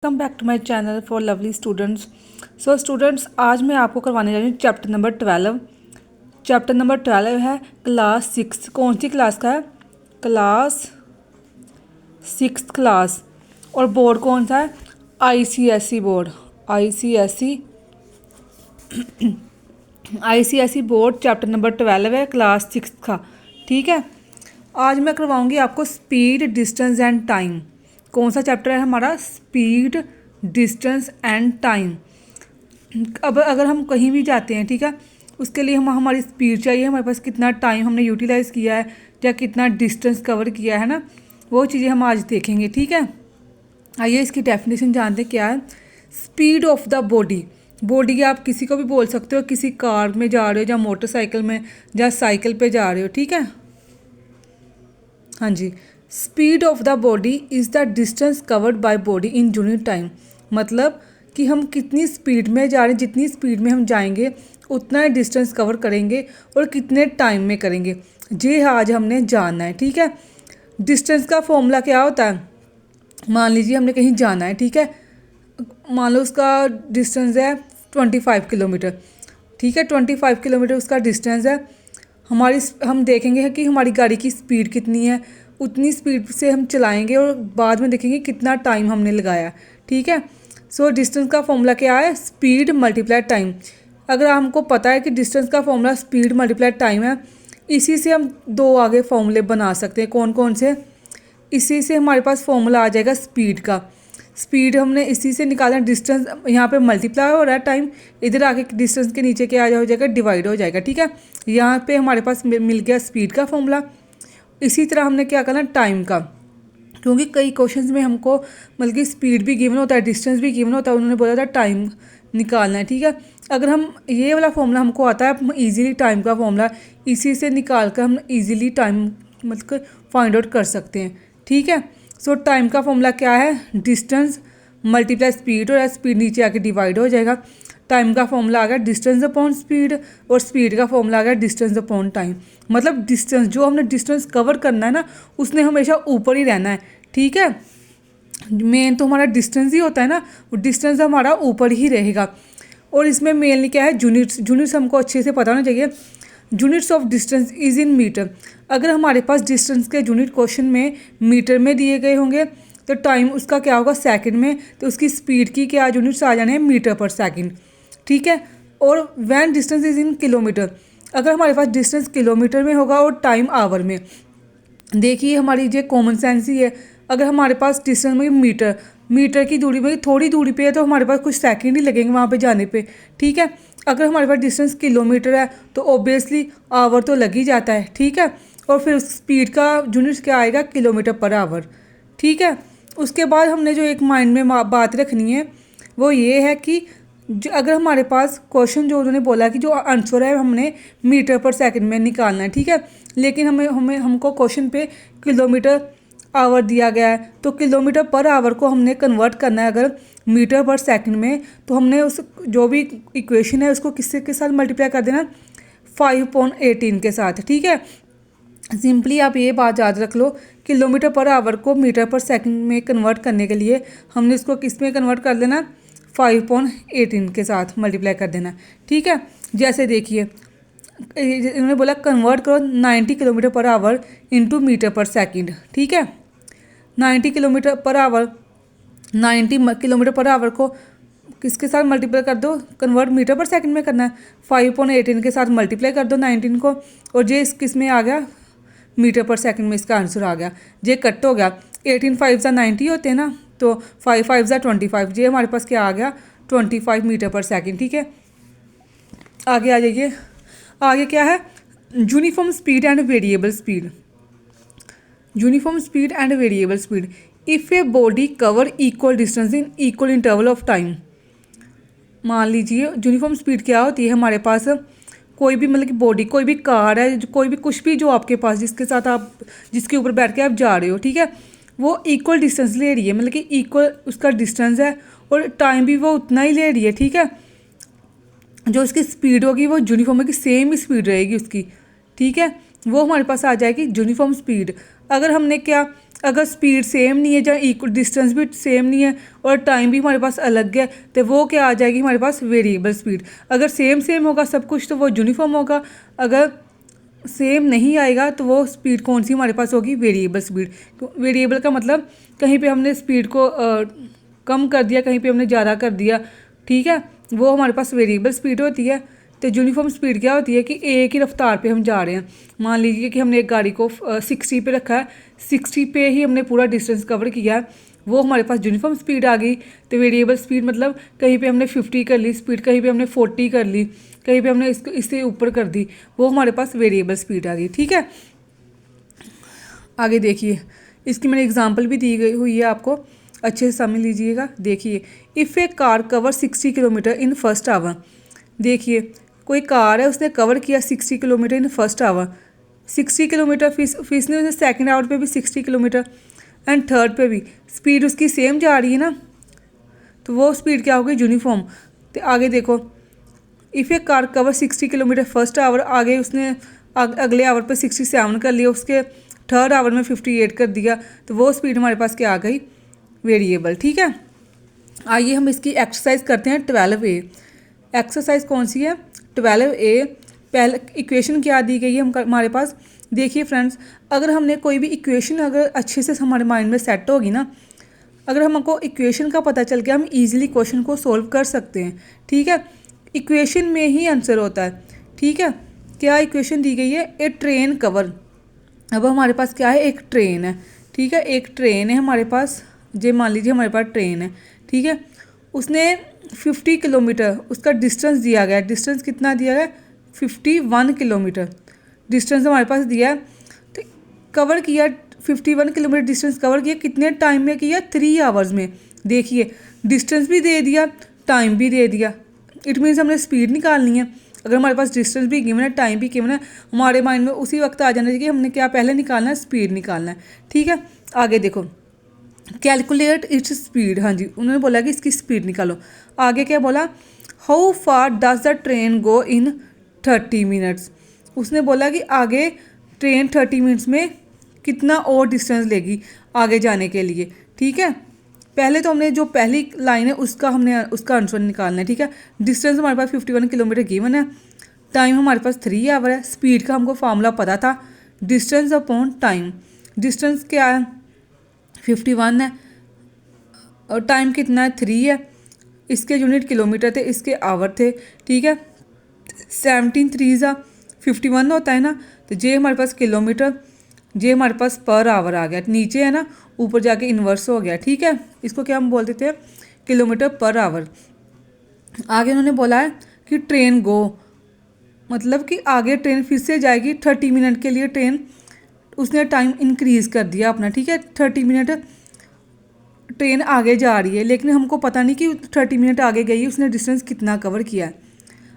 Welcome back to my channel for lovely students. So students, आज मैं आपको करवाने जा रही हूँ चैप्टर नंबर 12। चैप्टर नंबर 12 है क्लास 6। कौन सी क्लास का है? Class 6 class. और बोर्ड कौन सा है? ICSE board. ICSE board chapter number 12 है, क्लास 6 का। ठीक है, आज मैं करवाऊंगी आपको स्पीड, डिस्टेंस एंड टाइम। कौन सा चैप्टर है हमारा? Speed, distance and time. अब अगर हम कहीं भी जाते हैं, ठीक है, उसके लिए हमारी स्पीड चाहिए, हमारे पास कितना टाइम हमने यूटिलाइज़ किया है या कितना डिस्टेंस कवर किया है ना, वो चीज़ें हम आज देखेंगे। ठीक है, आइए इसकी डेफिनेशन जानते हैं क्या है। Speed of the body. Body आप किसी को भी बोल सकते हो, किसी कार में जा रहे हो या मोटरसाइकिल में या साइकिल पे जा रहे हो। ठीक है, हाँ जी। Speed of the body is the distance covered by body in unit time. मतलब कि हम कितनी स्पीड में जा रहे हैं, जितनी स्पीड में हम जाएंगे उतना ही डिस्टेंस कवर करेंगे और कितने टाइम में करेंगे, ये आज हमने जानना है। ठीक है, डिस्टेंस का फॉर्मूला क्या होता है? मान लीजिए हमने कहीं जाना है, ठीक है, मान लो उसका डिस्टेंस है 25 किलोमीटर। ठीक है, 25 किलोमीटर उसका डिस्टेंस है। हम देखेंगे कि हमारी गाड़ी की स्पीड कितनी है, उतनी स्पीड से हम चलाएंगे और बाद में देखेंगे कितना टाइम हमने लगाया। ठीक है, सो डिस्टेंस का फॉर्मूला क्या है? Speed multiply time. अगर हमको पता है कि डिस्टेंस का फॉर्मूला स्पीड मल्टीप्लाई टाइम है, इसी से हम दो आगे फॉर्मूले बना सकते हैं। कौन कौन से? इसी से हमारे पास फॉर्मूला आ जाएगा स्पीड का। स्पीड हमने इसी से निकालना, डिस्टेंस यहाँ पे मल्टीप्लाई हो रहा है टाइम, इधर आके डिस्टेंस के नीचे क्या हो जाएगा? डिवाइड हो जाएगा। ठीक है, यहाँ पे हमारे पास मिल गया स्पीड का फॉर्मूला। इसी तरह हमने क्या करना? टाइम का, क्योंकि कई क्वेश्चंस में हमको मतलब कि स्पीड भी गिवन होता है, डिस्टेंस भी गिवन होता है, उन्होंने बोला था टाइम निकालना है। ठीक है, अगर हम ये वाला फॉर्मूला हमको आता है, हम इजीली टाइम का फॉर्मूला इसी से निकाल कर हम इजीली टाइम मतलब फाइंड आउट कर सकते हैं। ठीक है, सो टाइम का फॉर्मूला क्या है? डिस्टेंस मल्टीप्लाई स्पीड, और स्पीड नीचे आके डिवाइड हो जाएगा। टाइम का फॉर्मूला आ गया डिस्टेंस अपॉन स्पीड, और स्पीड का फॉर्मूला आ गया डिस्टेंस अपॉन टाइम। मतलब डिस्टेंस, जो हमने डिस्टेंस कवर करना है ना, उसने हमेशा ऊपर ही रहना है। ठीक है, मेन तो हमारा डिस्टेंस ही होता है ना, वो डिस्टेंस हमारा ऊपर ही रहेगा। और इसमें मेनली क्या है? यूनिट्स। यूनिट्स हमको अच्छे से पता होना चाहिए। Units of distance is in meter. अगर हमारे पास डिस्टेंस के यूनिट क्वेश्चन में मीटर में दिए गए होंगे तो टाइम उसका क्या होगा? सेकंड में। तो उसकी स्पीड की क्या यूनिट्स आ जाने हैं? Metre per second. ठीक है, और when distance is in kilometer. अगर हमारे पास डिस्टेंस किलोमीटर में होगा और टाइम आवर में। देखिए हमारी जो कॉमन सेंस ही है, अगर हमारे पास डिस्टेंस में मीटर की दूरी में थोड़ी दूरी पे है तो हमारे पास कुछ सेकंड ही लगेंगे वहाँ पे जाने पे। ठीक है, अगर हमारे पास डिस्टेंस किलोमीटर है तो ऑब्वियसली आवर तो लग ही जाता है। ठीक है, और फिर स्पीड का यूनिट क्या आएगा? Kilometre per our. ठीक है, उसके बाद हमने जो एक माइंड में बात रखनी है वो ये है कि अगर हमारे पास क्वेश्चन जो उन्होंने बोला कि जो आंसर है हमने मीटर पर सेकंड में निकालना है। ठीक है, लेकिन हमको क्वेश्चन पे किलोमीटर आवर दिया गया है, तो किलोमीटर पर आवर को हमने कन्वर्ट करना है अगर मीटर पर सेकंड में, तो हमने उस जो भी इक्वेशन है उसको किससे के साथ मल्टीप्लाई कर देना? 5/18 के साथ। ठीक है, सिंपली आप ये बात याद रख लो, किलोमीटर पर आवर को मीटर पर सेकंड में कन्वर्ट करने के लिए हमने इसको किस में कन्वर्ट कर देना? 5/18 के साथ मल्टीप्लाई कर देना। ठीक है, जैसे देखिए इन्होंने बोला कन्वर्ट करो 90 kilometer per hour into meter per second. ठीक है, 90 kilometer per our, 90 kilometer per our को किसके साथ मल्टीप्लाई कर दो? कन्वर्ट मीटर पर सेकंड में करना है, 5/18 के साथ मल्टीप्लाई कर दो 19 को, और ये किस में आ गया? मीटर पर सेकंड में इसका आंसर आ गया। ये कट हो गया, 18 5 90 होते हैं ना, तो 5 5 25, ये हमारे पास क्या आ गया? 25 मीटर पर सेकंड। ठीक है, आगे आ जाइए। आगे क्या है? Uniform speed and variable speed. Uniform speed and variable speed. If a body cover equal distance in equal interval of time. मान लीजिए यूनिफॉर्म स्पीड क्या होती है हमारे पास? कोई भी मतलब कि बॉडी, कोई भी कार है, कोई भी कुछ भी जो आपके पास जिसके साथ आप जिसके ऊपर बैठ के आप जा रहे हो, ठीक है, वो इक्वल डिस्टेंस ले रही है, मतलब कि इक्वल उसका डिस्टेंस है और टाइम भी वो उतना ही ले रही है। ठीक है, जो उसकी स्पीड होगी वो यूनिफॉर्म की सेम स्पीड रहेगी उसकी। ठीक है, वो हमारे पास आ जाएगी यूनिफॉर्म स्पीड। अगर हमने क्या अगर स्पीड सेम नहीं है या इक्वल डिस्टेंस भी सेम नहीं है और टाइम भी हमारे पास अलग है तो वो क्या आ जाएगी हमारे पास वेरिएबल स्पीड। अगर सेम सेम होगा सब कुछ तो वो यूनिफॉर्म होगा, अगर सेम नहीं आएगा तो वो स्पीड कौन सी हमारे पास होगी, वेरिएबल स्पीड। वेरिएबल का मतलब कहीं पे हमने स्पीड को कम कर दिया, कहीं पे हमने ज़्यादा कर दिया, ठीक है, वो हमारे पास वेरिएबल स्पीड होती है। तो यूनिफॉर्म स्पीड क्या होती है कि एक ही रफ्तार पे हम जा रहे हैं। मान लीजिए कि हमने एक गाड़ी को 60 पे रखा है, 60 पे ही हमने पूरा डिस्टेंस कवर किया है, वो हमारे पास यूनिफॉर्म स्पीड आ गई। तो वेरिएबल स्पीड मतलब कहीं पे हमने 50 कर ली स्पीड, कहीं पे हमने 40 कर ली, कहीं पे हमने इसको इससे ऊपर कर दी, वो हमारे पास वेरिएबल स्पीड आ गई। ठीक है, आगे देखिए, इसकी मैंने एग्जांपल भी दी गई हुई है, आपको अच्छे से समझ लीजिएगा। देखिए, if A car cover 60 kilometre in first hour. देखिए, कोई कार है उसने कवर किया 60 kilometre in first hour, 60 kilometre, फिर ने उसने सेकेंड आवर पे भी 60 किलोमीटर एंड थर्ड पे भी स्पीड उसकी सेम जा रही है ना, तो वो स्पीड क्या होगी, यूनिफॉर्म। तो आगे देखो, if A car cover 60 kilometre first hour, आगे उसने अगले आवर पे 67 कर लिया, उसके थर्ड आवर में 58 कर दिया, तो वो स्पीड हमारे पास क्या आ गई, वेरिएबल। ठीक है, आइए हम इसकी एक्सरसाइज करते हैं 12A। एक्सरसाइज कौन सी है, 12A। पहले इक्वेशन क्या दी गई है हमारे पास। देखिए फ्रेंड्स, अगर हमने कोई भी इक्वेशन अगर अच्छे से हमारे माइंड में सेट होगी ना, अगर हमको इक्वेशन का पता चल गया, हम इजीली क्वेश्चन को सॉल्व कर सकते हैं। ठीक है, इक्वेशन में ही आंसर होता है। ठीक है, क्या इक्वेशन दी गई है, ए ट्रेन कवर। अब हमारे पास क्या है, एक ट्रेन है। ठीक है, एक ट्रेन है हमारे पास, जे मान लीजिए हमारे पास ट्रेन है। ठीक है, उसने 50 किलोमीटर उसका डिस्टेंस दिया गया, डिस्टेंस कितना दिया गया, 51 किलोमीटर डिस्टेंस हमारे पास दिया है। तो कवर किया 51 किलोमीटर डिस्टेंस कवर किया, कितने टाइम में किया, 3 आवर्स में। देखिए, डिस्टेंस भी दे दिया, टाइम भी दे दिया, इट मीन्स हमने स्पीड निकालनी है। अगर हमारे पास डिस्टेंस भी गिवन है, टाइम भी गिवन है, हमारे माइंड में उसी वक्त आ जाना चाहिए कि हमने क्या पहले निकालना है, स्पीड निकालना है। ठीक है, आगे देखो, कैलकुलेट इट्स स्पीड। हाँ जी, उन्होंने बोला कि इसकी स्पीड निकालो। आगे क्या बोला, how far does the train go in 30 minutes. उसने बोला कि आगे ट्रेन 30 मिनट्स में कितना और डिस्टेंस लेगी आगे जाने के लिए। ठीक है, पहले तो हमने जो पहली लाइन है उसका आंसर निकालना है। ठीक है, डिस्टेंस हमारे पास 51 किलोमीटर गिवन है, टाइम हमारे पास 3 आवर है, स्पीड का हमको फार्मूला पता था, डिस्टेंस अपॉन टाइम। डिस्टेंस क्या है, 51 है, और टाइम कितना है, 3 है। इसके यूनिट किलोमीटर थे, इसके आवर थे। ठीक है, 17 3 51 होता है ना, तो जे हमारे पास किलोमीटर, जे हमारे पास पर आवर आ गया, नीचे है ना, ऊपर जाके इन्वर्स हो गया। ठीक है, इसको क्या हम बोल देते हैं, किलोमीटर पर आवर। आगे उन्होंने बोला है कि ट्रेन गो, मतलब कि आगे ट्रेन फिर से जाएगी 30 मिनट के लिए ट्रेन, उसने टाइम इंक्रीज़ कर दिया अपना। ठीक है, 30 मिनट ट्रेन आगे जा रही है, लेकिन हमको पता नहीं कि 30 मिनट आगे गई, उसने डिस्टेंस कितना कवर किया है।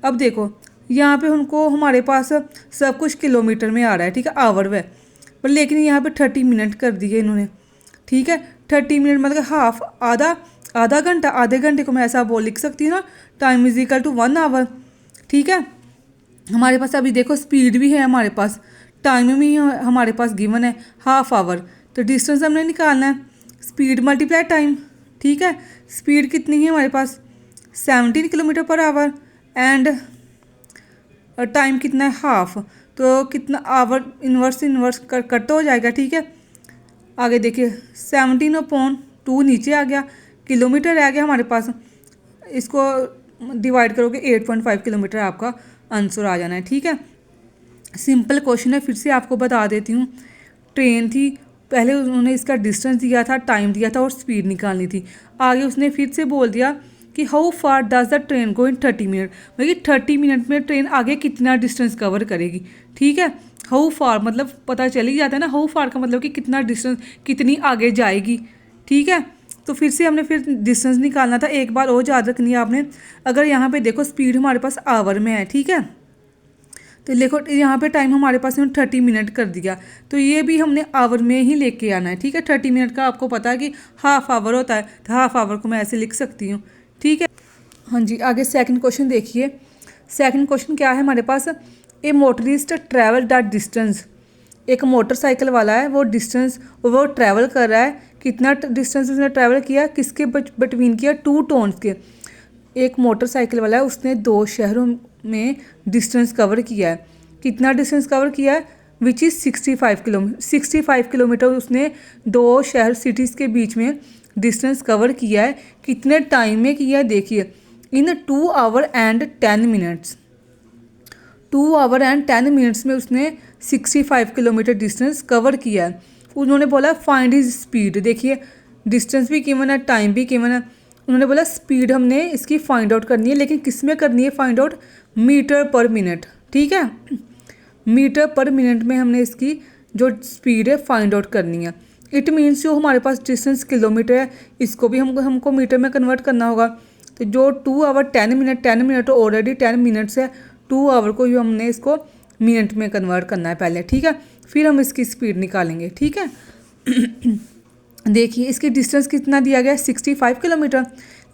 अब देखो, यहाँ पे उनको हमारे पास सब कुछ किलोमीटर में आ रहा है, ठीक है, आवर में, पर लेकिन यहाँ पे 30 मिनट कर दिए इन्होंने। ठीक है, 30 मिनट मतलब हाफ, आधा घंटा, आधे घंटे को मैं ऐसा लिख सकती हूँ ना, time is equal to 1 hour. ठीक है, हमारे पास अभी देखो स्पीड भी है हमारे पास, टाइम भी हमारे पास गिवन है हाफ आवर, तो डिस्टेंस हमने निकालना है, स्पीड मल्टीप्लाई टाइम। ठीक है, स्पीड कितनी है हमारे पास, 17 kilometre per our, and time कितना है, हाफ, तो कितना आवर इन्वर्स कट हो जाएगा। ठीक है, आगे देखिए, 17/2 नीचे आ गया, किलोमीटर आ गया हमारे पास, इसको डिवाइड करोगे 8.5 किलोमीटर, आपका आंसर आ जाना है। ठीक है, सिंपल क्वेश्चन है, फिर से आपको बता देती हूँ। ट्रेन थी, पहले उन्होंने इसका डिस्टेंस दिया था, टाइम दिया था और स्पीड निकालनी थी। आगे उसने फिर से बोल दिया कि how far does the train go in 30 minute, मतलब 30 मिनट में ट्रेन आगे कितना डिस्टेंस कवर करेगी। ठीक है, हाउ फार मतलब पता चल ही जाता है ना, हाउ फार का मतलब कि कितना डिस्टेंस, कितनी आगे जाएगी। ठीक है, तो फिर से हमने फिर डिस्टेंस निकालना था। एक बार और याद रखनी है आपने, अगर यहाँ पे देखो स्पीड हमारे पास आवर में है, ठीक है, तो देखो यहाँ पे टाइम हमारे पास 30 मिनट कर दिया, तो ये भी हमने आवर में ही लेके आना है। ठीक है, 30 मिनट का आपको पता है कि हाफ आवर होता है, तो हाफ आवर को मैं ऐसे लिख सकती हूँ। ठीक है, हाँ जी, आगे सेकंड क्वेश्चन देखिए। सेकंड क्वेश्चन क्या है हमारे पास, ए मोटरिस्ट ट्रैवल दैट डिस्टेंस। एक मोटरसाइकिल वाला है, वो ट्रैवल कर रहा है। कितना डिस्टेंस उसने ट्रैवल किया, किसके बिटवीन किया, 2 टाउन्स के। एक मोटरसाइकिल वाला है, उसने 2 शहरों में डिस्टेंस कवर किया है। कितना डिस्टेंस कवर किया है, विच इज़ 65 किलोमीटर उसने 2 शहर सिटीज़ के बीच में डिस्टेंस कवर किया है। कितने टाइम में किया है देखिए, इन 2 our and 10 minutes. 2 our and 10 minutes में उसने 65 किलोमीटर डिस्टेंस कवर किया है। उन्होंने बोला फाइंड हिज स्पीड। देखिए डिस्टेंस भी गिवन है, टाइम भी गिवन है। उन्होंने बोला स्पीड हमने इसकी फाइंड आउट करनी है, लेकिन किस में करनी है find out, meter per minute. ठीक है, मीटर पर मिनट में हमने इसकी जो स्पीड है फाइंड आउट करनी है। इट मीन्स जो हमारे पास डिस्टेंस किलोमीटर है, इसको भी हमको मीटर में कन्वर्ट करना होगा। तो जो 2 आवर 10 मिनट ऑलरेडी 10 मिनट्स है, 2 आवर को ही हमने इसको मिनट में कन्वर्ट करना है पहले। ठीक है, फिर हम इसकी स्पीड निकालेंगे। ठीक है देखिए इसकी डिस्टेंस कितना दिया गया है, 65 किलोमीटर।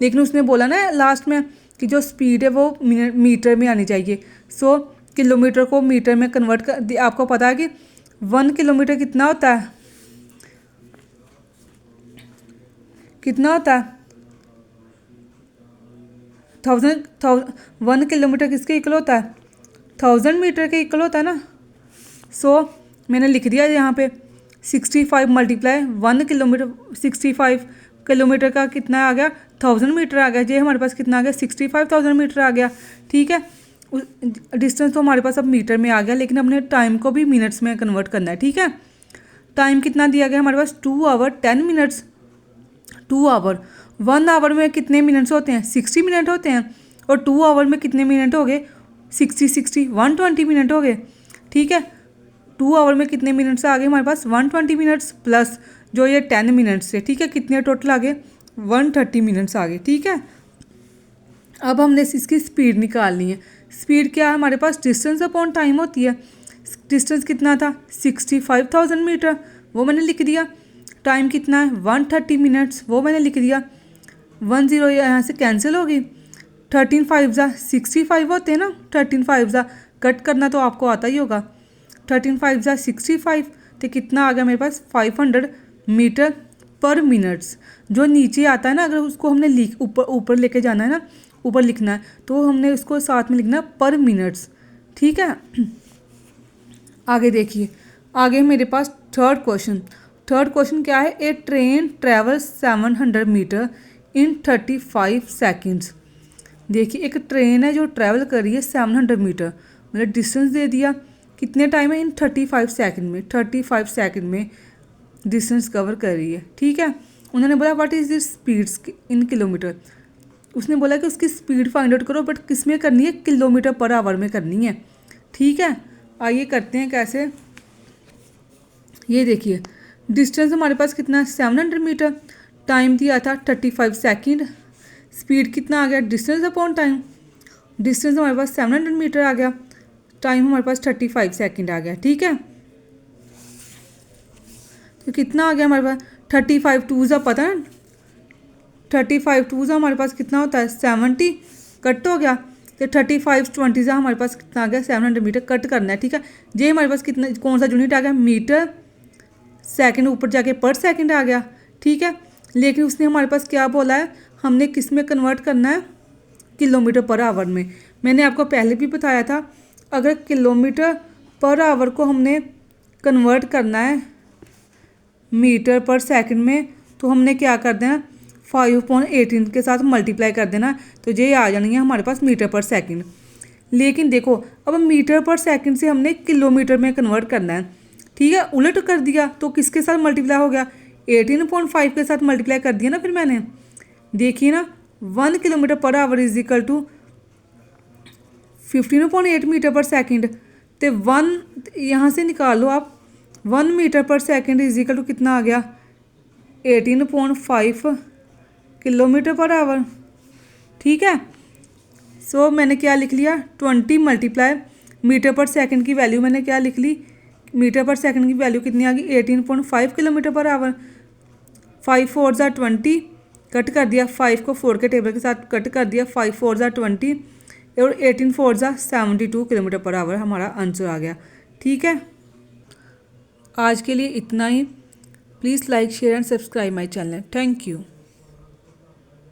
लेकिन उसने बोला ना लास्ट में कि जो स्पीड है वो मीटर में आनी चाहिए। सो किलोमीटर को मीटर में कन्वर्ट कर, आपको पता है कि 1 किलोमीटर कितना होता है, कितना होता है 1 किलोमीटर किसके इक्वल होता है, 1000 मीटर के इक्वल होता है ना। सो मैंने लिख दिया यहाँ पे 65 मल्टीप्लाई 1 किलोमीटर, 65 किलोमीटर का कितना आ गया, 1000 मीटर आ गया। ये हमारे पास कितना आ गया, 65,000 मीटर आ गया। ठीक है, डिस्टेंस तो हमारे पास अब मीटर में आ गया, लेकिन हमने टाइम को भी मिनट्स में कन्वर्ट करना है। ठीक है, टाइम कितना दिया गया हमारे पास, 2 आवर 10 मिनट्स। 2 आवर, 1 आवर में कितने मिनट्स होते हैं, 60 मिनट होते हैं। और 2 आवर में कितने मिनट हो गए, 120 मिनट हो गए। ठीक है, 2 आवर में कितने मिनट्स आ गए हमारे पास, 120 मिनट्स प्लस जो ये 10 मिनट्स है। ठीक है, कितने टोटल आ गए, 130 मिनट्स आ गए। ठीक है, अब हमने इसकी स्पीड निकालनी है। स्पीड क्या है हमारे पास, डिस्टेंस अपॉन टाइम होती है। डिस्टेंस कितना था, 65,000 मीटर, वो मैंने लिख दिया। टाइम कितना है, 130 मिनट्स, वो मैंने लिख दिया। 10 यहाँ से कैंसिल होगी। 13 5 65 होते हैं ना, 13 5 कट करना तो आपको आता ही होगा। 13 5 65, तो कितना आ गया मेरे पास, 500 मीटर पर मिनट्स। जो नीचे आता है ना, अगर उसको हमने ऊपर लेके जाना है ना, ऊपर लिखना है, तो हमने उसको साथ में लिखना पर मिनट्स। ठीक है, आगे देखिए, आगे मेरे पास थर्ड क्वेश्चन क्या है, ए ट्रेन ट्रेवल 700 मीटर इन 35 सेकेंड्स। देखिए एक ट्रेन है जो ट्रैवल कर रही है 700 मीटर, मतलब डिस्टेंस दे दिया, कितने टाइम है, इन 35 सेकंड में, 35 सेकंड में डिस्टेंस कवर कर रही है। ठीक है, उन्होंने बोला what is this speeds in kilometre. उसने बोला कि उसकी स्पीड फाइंड आउट करो, बट किस में करनी है, किलोमीटर पर आवर में करनी है। ठीक है, आइए करते हैं कैसे। ये देखिए डिस्टेंस हमारे पास कितना है, 700 मीटर, टाइम दिया था 35 सेकेंड। स्पीड कितना आ गया, डिस्टेंस अपॉन टाइम, डिस्टेंस हमारे पास 700 मीटर आ गया, टाइम हमारे पास 35 सेकेंड आ गया। ठीक है, तो कितना आ गया हमारे पास, 35 2 पता है, 35 2 हमारे पास कितना होता है, 70, कट हो गया। तो 35 20 हमारे पास कितना आ गया, 700 मीटर कट करना है। ठीक है, ये हमारे पास कितना, कौन सा यूनिट आ गया, मीटर, सेकंड ऊपर जाके पर सेकंड आ गया। ठीक है, लेकिन उसने हमारे पास क्या बोला है, हमने किस में कन्वर्ट करना है, किलोमीटर पर आवर में। मैंने आपको पहले भी बताया था, अगर किलोमीटर पर आवर को हमने कन्वर्ट करना है मीटर पर सेकंड में, तो हमने क्या कर देना, 5/18 के साथ मल्टीप्लाई कर देना, तो ये आ जानी है हमारे पास मीटर पर सेकंड। लेकिन देखो अब मीटर पर सेकंड से हमने किलोमीटर में कन्वर्ट करना है। ठीक है, उलट कर दिया तो किसके साथ मल्टीप्लाई हो गया, 18.5 के साथ मल्टीप्लाई कर दिया ना। फिर मैंने देखिए ना, 1 kilometer per hour is equal to 15.8 meter per second. तो 1 यहाँ से निकाल लो आप, 1 metre per second is equal to कितना आ गया, 18.5 किलोमीटर पर आवर। ठीक है, सो मैंने क्या लिख लिया, 20 मल्टीप्लाई मीटर पर सेकंड की वैल्यू मैंने क्या लिख ली, मीटर पर सेकंड की वैल्यू कितनी आ गई, 18.5 किलोमीटर पर आवर। 5 4 20, कट कर दिया, 5 को 4 के टेबल के साथ कट कर दिया, 5 4 20 और 18 4 72 किलोमीटर पर आवर हमारा आंसर आ गया। ठीक है, आज के लिए इतना ही। Please like share and subscribe my channel. Thank you.